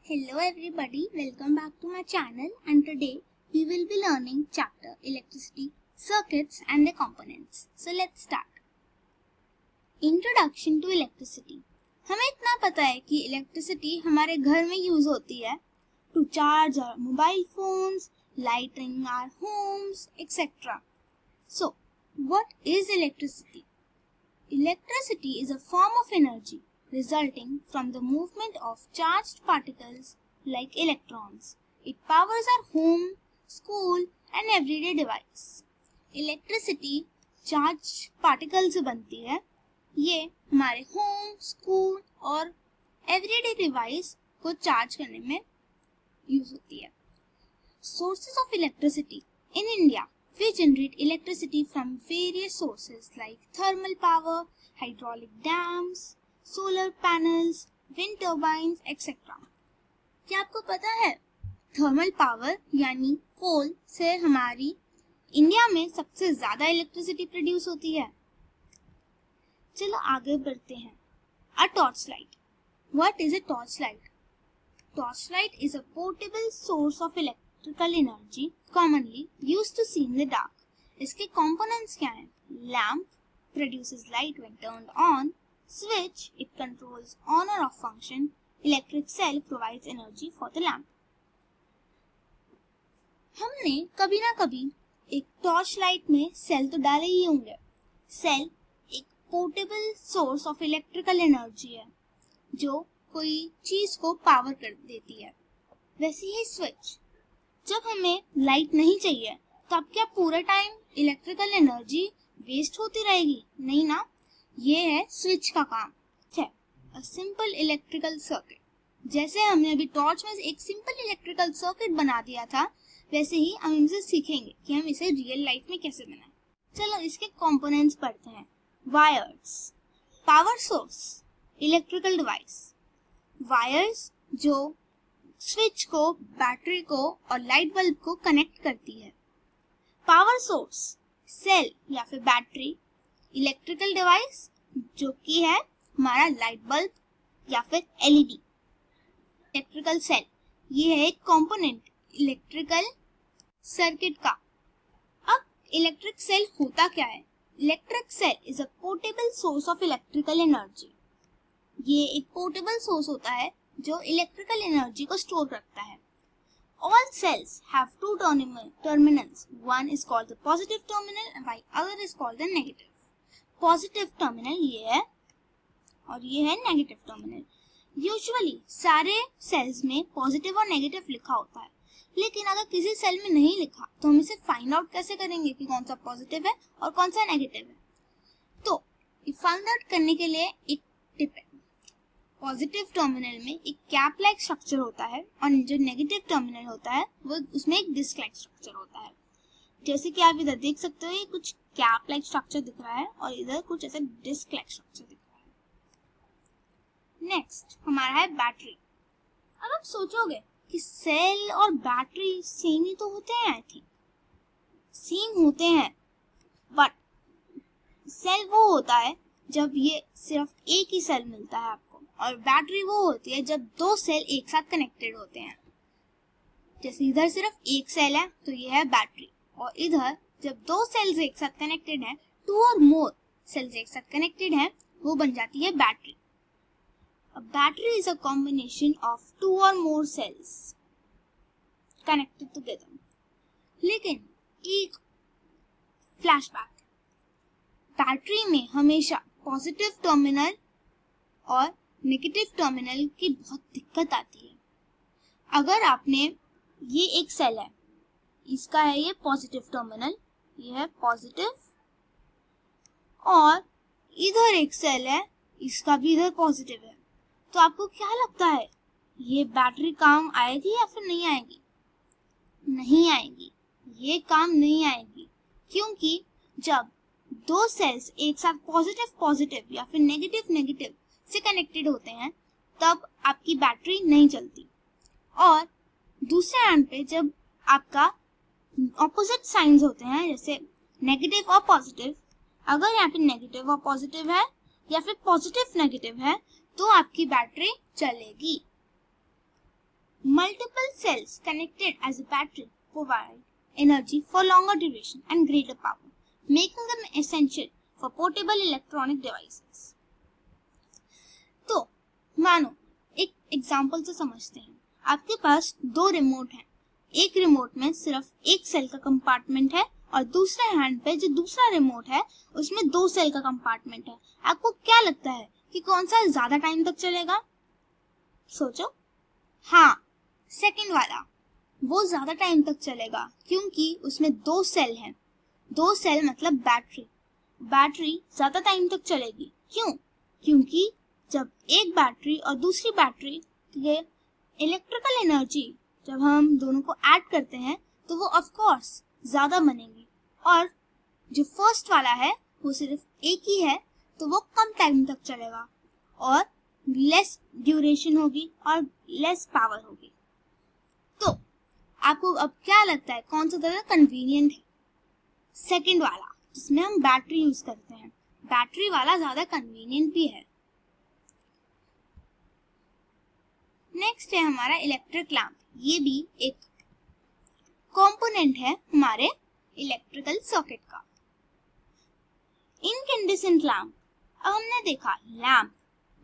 Hello everybody, welcome back to my channel and today we will be learning chapter electricity, circuits and their components. So let's start. Introduction to electricity. हमें इतना पता है कि electricity हमारे घर में use होती है to charge our mobile phones, lighting our homes, etc. So, what is electricity? Electricity is a form of energy resulting from the movement of charged particles like electrons. It powers our home, school and everyday device. Electricity charged particles से बनती है. ये हमारे home, school और everyday device को charge करने में use होती है. Sources of electricity. In India, we generate electricity from various sources like thermal power, hydraulic dams, solar panels, wind turbines etcetera. क्या आपको पता है थर्मल पावर यानी कोल से हमारी इंडिया में सबसे ज्यादा इलेक्ट्रिसिटी प्रोड्यूस होती है. चलो आगे बढ़ते हैं. A torch light. What is a torch light? Torch light is a portable source of electrical energy commonly used to see in the dark. इसके कंपोनेंट्स क्या हैं? Lamp produces light when turned on. Switch, it controls on or off function. Electric cell provides energy for the lamp. हमने कभी ना कभी एक torch light में cell तो डाले ही होंगे. सेल एक portable source of electrical energy है जो कोई चीज को पावर कर देती है. वैसे ही स्विच, जब हमें लाइट नहीं चाहिए तब क्या पूरा टाइम इलेक्ट्रिकल एनर्जी वेस्ट होती रहेगी? नहीं ना. ये है स्विच का काम. A simple electrical circuit. जैसे हमने अभी टॉर्च में एक सिंपल इलेक्ट्रिकल सर्किट बना दिया था, वैसे ही हम इनसे सीखेंगे कि हम इसे रियल लाइफ में कैसे बनाएं. चलो इसके कंपोनेंट्स पढ़ते हैं. Wires, power source, electrical device. Wires जो स्विच को, बैटरी को और लाइट बल्ब को कनेक्ट करती है. पावर सोर्स, सेल या फिर बैटरी. इलेक्ट्रिकल डिवाइस जो कि है हमारा लाइट बल्ब या फिर एलईडी. इलेक्ट्रिकल सेल, ये है एक कंपोनेंट इलेक्ट्रिकल सर्किट का. अब इलेक्ट्रिक सेल होता क्या है? Electric cell is a portable source of electrical energy. ये एक पोर्टेबल सोर्स होता है जो इलेक्ट्रिकल एनर्जी को स्टोर रखता है. All cells have two terminals. One is called the positive terminal while other is called the negative. Positive terminal ये है और ये है नेगेटिव टर्मिनल. यूजुअली सारे सेल्स में पॉजिटिव और नेगेटिव लिखा होता है, लेकिन अगर किसी सेल में नहीं लिखा तो हम इसे फाइंड आउट कैसे करेंगे कि कौन सा पॉजिटिव है और कौन सा नेगेटिव है? तो फाइंड आउट करने के लिए एक टिप है. पॉजिटिव टर्मिनल में एक कैप लाइक स्ट्रक्चर होता है और जो नेगेटिव टर्मिनल होता है वो उसमें एक डिस्क लाइक स्ट्रक्चर होता है. जैसे कि आप इधर देख सकते हो, ये कुछ कैप लाइक स्ट्रक्चर दिख रहा है और इधर कुछ ऐसा डिस्क लाइक स्ट्रक्चर दिख रहा है. नेक्स्ट हमारा है बैटरी. अब आप सोचोगे कि सेल और बैटरी सेम ही तो होते हैं. आई थिंक सेम होते हैं, बट सेल वो होता है जब ये सिर्फ एक ही सेल मिलता है आपको, और बैटरी वो होती है जब दो सेल एक साथ कनेक्टेड होते हैं. जैसे इधर सिर्फ एक सेल है तो ये है बैटरी, और इधर जब दो सेल्स एक साथ कनेक्टेड हैं, टू और मोर सेल्स एक साथ कनेक्टेड हैं, वो बन जाती है battery. A battery is a combination of two or more cells connected together. लेकिन एक फ्लैशबैक, बैटरी में हमेशा पॉजिटिव टर्मिनल और नेगेटिव टर्मिनल की बहुत दिक्कत आती है. अगर आपने, ये एक सेल है, इसका है ये पॉजिटिव टर्मिनल, ये है पॉजिटिव, और इधर एक सेल है, इसका भी इधर पॉजिटिव है, तो आपको क्या लगता है ये बैटरी काम आएगी या फिर नहीं आएगी? नहीं आएगी, ये काम नहीं आएगी, क्योंकि जब दो सेल्स एक साथ पॉजिटिव पॉजिटिव या फिर नेगेटिव नेगेटिव से कनेक्टेड होते हैं तब आपकी बैटरी नहीं चलती. और दूसरे एंड पे जब आपका ऑपोजिट साइंस होते हैं, जैसे नेगेटिव और पॉजिटिव, अगर यहाँ पे नेगेटिव और पॉजिटिव है या फिर पॉजिटिव नेगेटिव है तो आपकी बैटरी चलेगी. Multiple cells connected as a battery provide energy for longer duration and greater power, making them essential for portable electronic devices. तो मानो एक एग्जाम्पल से समझते हैं। आपके पास दो रिमोट हैं। एक रिमोट में सिर्फ एक सेल का कंपार्टमेंट है और दूसरे हैंड पे जो दूसरा रिमोट है उसमें 2 सेल का कंपार्टमेंट है। आपको क्या लगता है कि कौन सा ज्यादा टाइम तक चलेगा? सोचो। हाँ, सेकंड वाला, वो ज्यादा टाइम तक चलेगा क्योंकि उसमें 2 सेल हैं। 2 सेल मतलब बैटरी। बैटरी ज्यादा टाइम तक चलेगी। क्यों? क्योंकि जब एक बैटरी और दूसरी बैटरी के इलेक्ट्रिकल एनर्जी जब हम दोनों को ऐड करते हैं तो वो ऑफ कोर्स ज्यादा बनेगी, और जो फर्स्ट वाला है वो सिर्फ एक ही है तो वो कम टाइम तक चलेगा और लेस ड्यूरेशन होगी और लेस पावर होगी। तो आपको अब क्या लगता है कौन सा ज्यादा कन्वीनियंट है? सेकंड वाला, जिसमें हम बैटरी यूज करते हैं। बैटरी वाला ज्यादा कन्वीनियंट भी है। नेक्स्ट है हमारा इलेक्ट्रिक लैंप। ये भी एक कंपोनेंट है हमारे इलेक्ट्रिकल सर्किट का। Incandescent lamp. अब हमने देखा लैंप,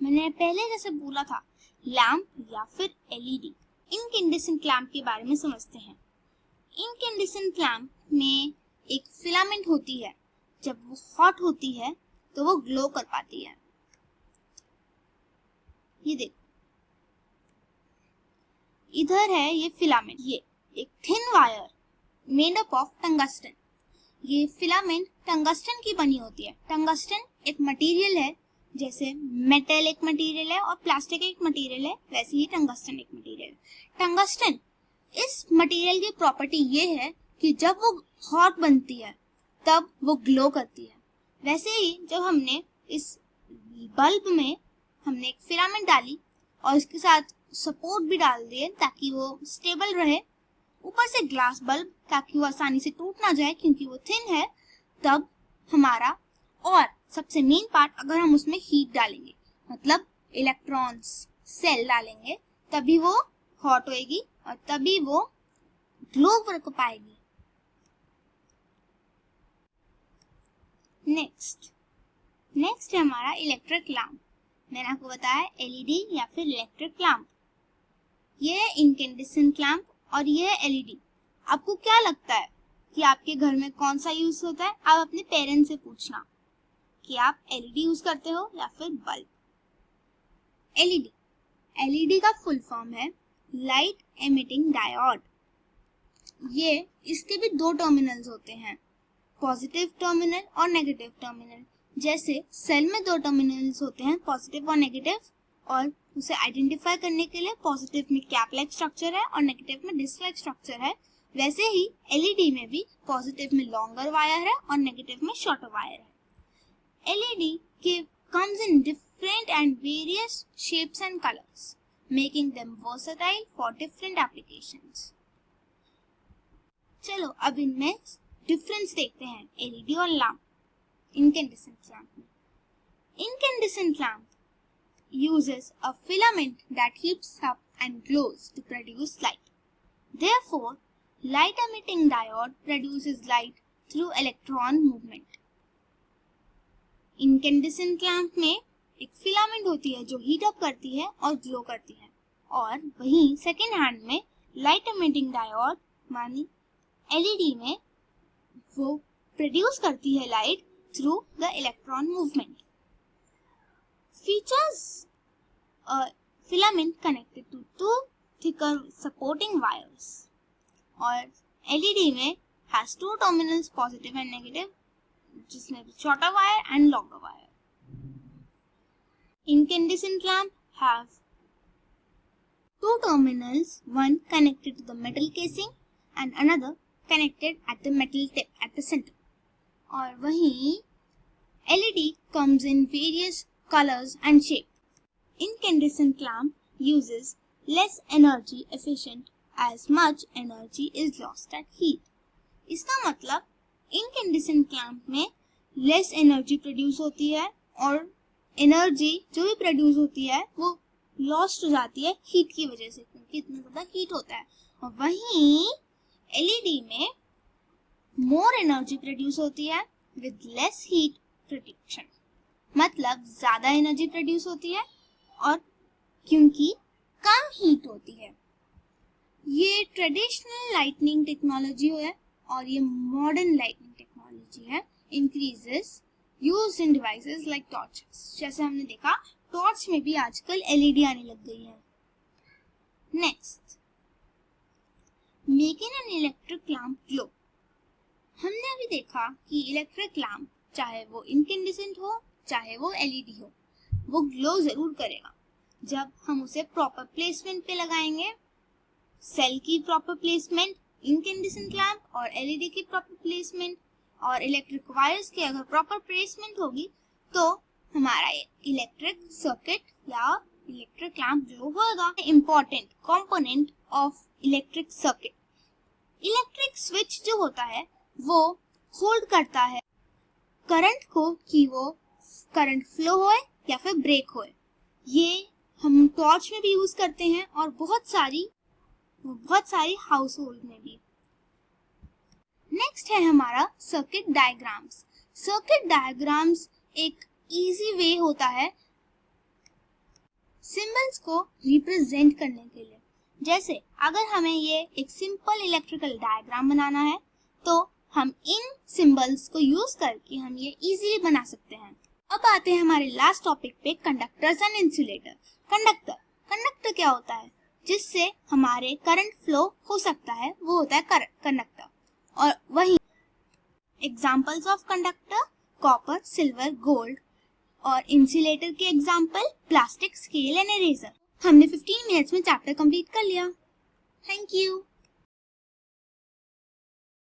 मैंने पहले जैसे बोला था लैंप या फिर एलईडी। इनकैंडेसेंट लैंप के बारे में समझते हैं। इनकैंडेसेंट लैंप में एक फिलामेंट होती है, जब वो हॉट होती है तो वो ग्लो कर पाती है। ये देखो, इधर है ये फिलामेंट, ये एक thin wire made up of tungsten. ये फिलामेंट टंगस्टन की बनी होती है। टंगस्टन एक मटेरियल है, जैसे मेटल एक मटेरियल है और प्लास्टिक एक मटेरियल है, वैसे ही टंगस्टन एक मटेरियल है। टंगस्टन, इस मटेरियल की प्रॉपर्टी ये है कि जब वो हॉट बनती है तब वो ग्लो करती है। वैसे ही जब हमने इस बल्ब में हमने एक फिलामेंट डाली और इसके साथ सपोर्ट भी डाल दिए ताकि वो स्टेबल रहे, ऊपर से ग्लास बल्ब ताकि वो आसानी से टूट ना जाए क्योंकि वो थिन है, तब हमारा, और सबसे मेन पार्ट, अगर हम उसमें हीट डालेंगे मतलब इलेक्ट्रॉन्स सेल डालेंगे तभी वो हॉट होएगी और तभी वो ग्लो कर पाएगी। नेक्स्ट है हमारा इलेक्ट्रिक लैंप। मैंने आपको बताया एलईडी या फिर इलेक्ट्रिक लैंप। ये है इनकैंडेसेंट लैंप और ये है एलईडी। आपको क्या लगता है कि आपके घर में कौन सा यूज होता है? आप अपने पेरेंट्स से पूछना कि आप एलईडी यूज करते हो या फिर बल्ब। एलईडी, एलईडी का फुल फॉर्म है लाइट एमिटिंग डायोड। ये इसके भी 2 टर्मिनल्स होते हैं, पॉजिटिव टर्मिनल और नेगेटिव टर्मिनल। जैसे सेल में 2 टर्मिनल्स होते हैं, पॉजिटिव और नेगेटिव, और उसे आइडेंटिफाई करने के लिए पॉजिटिव में कैप लाइक स्ट्रक्चर है और नेगेटिव में डिस्क लाइक स्ट्रक्चर है। वैसे ही एलईडी में भी पॉजिटिव में लॉन्गर वायर है और नेगेटिव में शॉर्टर वायर है। एलईडी के comes in different and various shapes and colors, making them versatile for different applications. चलो अब इनमें डिफरेंस देखते हैं एलईडी और लैंप। इनकैंडेसेंट लैंप में, incandescent lamp uses a filament that heats up and glows to produce light. Therefore, light emitting diode produces light through electron movement. Incandescent lamp में एक filament होती है जो हीट अप करती है और ग्लो करती है, और वहीं सेकेंड हैंड में लाइट एमिटिंग डायोड मानी एलईडी में वो प्रोड्यूस करती है light through the electron movement. Features a filament connected to 2 thicker supporting wires, और LED में has 2 terminals positive and negative, जिसमें shorter wire and longer wire. Incandescent lamp have 2 terminals, one connected to the metal casing and another connected at the metal tip at the center. और वहीं LED comes in various colors and shape. Incandescent lamp uses less energy efficient as much energy is lost at heat. इसका मतलब incandescent lamp में less energy produce होती है और energy जो भी produce होती है वो lost हो जाती है heat की वजह से, क्योंकि इतना ज्यादा हीट होता है। और वहीं एलईडी में मोर एनर्जी प्रोड्यूस होती है विद लेस हीट प्रोडक्शन, मतलब ज्यादा एनर्जी प्रोड्यूस होती है और क्योंकि कम हीट होती है। ये ट्रेडिशनल लाइटनिंग टेक्नोलॉजी है और ये मॉडर्न लाइटनिंग टेक्नोलॉजी है increases used in devices like torches. जैसे हमने देखा टॉर्च में भी आजकल एलईडी आने लग गई है। Next, making an electric lamp glow. हमने अभी देखा कि इलेक्ट्रिक लैम्प चाहे वो इनकैंडेसेंट हो चाहे वो एलईडी हो, वो ग्लो जरूर करेगा जब हम उसे प्रॉपर प्लेसमेंट पे लगाएंगे। सेल की प्रॉपर प्लेसमेंट, इनकैंडेसेंट लैम्प और एलईडी की प्रॉपर प्लेसमेंट और इलेक्ट्रिक वायर्स की अगर प्रॉपर प्लेसमेंट होगी तो हमारा इलेक्ट्रिक सर्किट या इलेक्ट्रिक लैम्प ग्लो होगा। Important component of electric circuit, electric switch जो होता है वो होल्ड करता है करंट को कि वो करंट फ्लो होए या फिर ब्रेक होए। ये हम टॉर्च में भी यूज करते हैं और बहुत सारी हाउस होल्ड में भी। नेक्स्ट है हमारा सर्किट डायग्राम्स। सर्किट डायग्राम्स एक इजी वे होता है सिंबल्स को रिप्रेजेंट करने के लिए। जैसे अगर हमें ये एक सिंपल इलेक्ट्रिकल डायग्राम बनाना है तो हम इन सिंबल्स को यूज करके हम ये इजीली बना सकते हैं। अब आते हैं हमारे लास्ट टॉपिक पे, कंडक्टर्स एंड इंसुलेटर। कंडक्टर क्या होता है? जिससे हमारे करंट फ्लो हो सकता है, वो होता है कंडक्टर। और वही examples of conductor copper, silver, gold. और इंसुलेटर के example plastic, scale and eraser. हमने 15 मिनट्स में चैप्टर कंप्लीट कर लिया। Thank you.